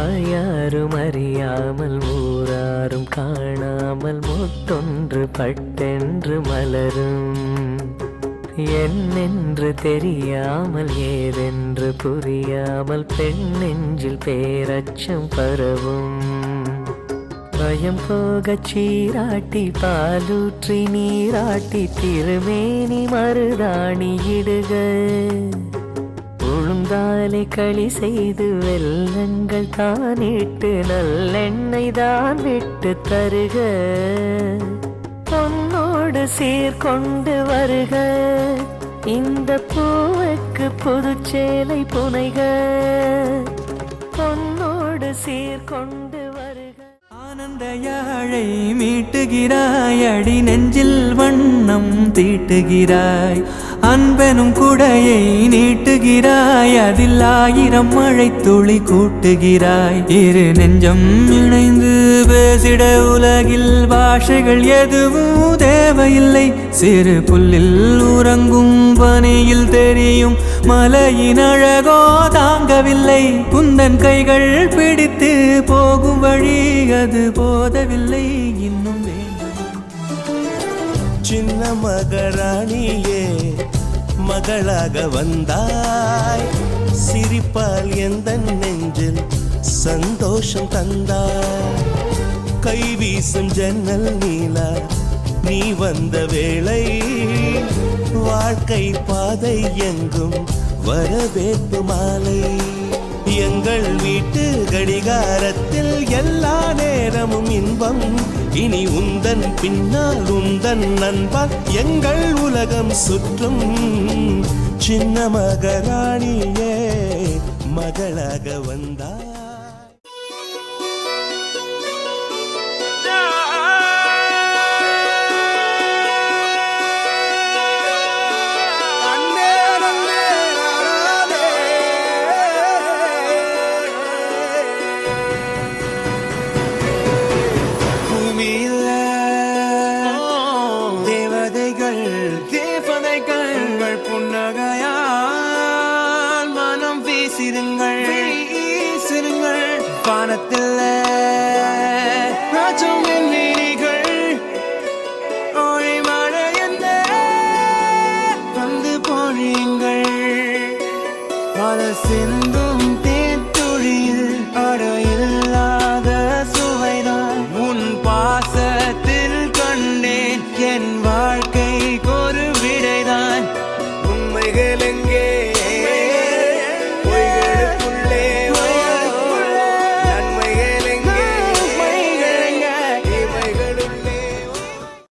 தாயாரும் அறியாமல் ஊராரும் காணாமல் முத்தொன்று பட்டென்று மலரும். என்னென்று தெரியாமல் ஏதென்று புரியாமல் பெண் நெஞ்சில் பேரச்சம் பரவும். பயம் போகச் சீராட்டி பாலூற்றி நீராட்டி திருமேனி மருதாணி இடுக. உளுந்தாலை களி செய்து வெல்லங்கள் தானிட்டு நல்லெண்ணெய் தான் விட்டு தருக. பொன்னோடு சீர்கொண்டு வருக இந்த பூவுக்கு புதுச்சேலை புனைக. பொன்னோடு சீர்கொண்டு வருக. ஆனந்த யாழை மீட்டுகிறாய் அடி நெஞ்சில் வண்ணம் தீட்டுகிறாய். அன்பெனும் குடையை நீட்டுகிறாய் அதில் 1000 மழை துளி கூட்டுகிறாய். இரு நெஞ்சம் இணைந்து பேசிட உலகில் பாஷைகள் எதுவும் தேவையில்லை. சிறு புல்லில் உறங்கும் பனியில் தெரியும் மலையின் அழகோ தாங்கவில்லை. குந்தன் கைகள் பிடித்து போகும் வழி அது போதவில்லை இன்னும் வேண்டும். சின்ன மகாராணியே மகளாக வந்தாய். சிரிப்பால் எந்த நெஞ்சில் சந்தோஷம் தந்தாய். கைவீசும் ஜன்னல் நீலா நீ வந்த வேளை வாழ்க்கை பாதை எங்கும் வரவேற்பு மாலை. எங்கள் வீட்டு கடிகாரத்தில் எல்லா நேரமும் இன்பம். இனி உந்தன் பின்னால் உந்தன் நண்பன் எங்கள் உலகம் சுற்றும். சின்ன மகாராணியே மகளாக வந்தாய். வானத்தில் ராஜம் எண்ணிகள் ஒளி மழை என்ன வந்து போனீங்கள். பல சிந்து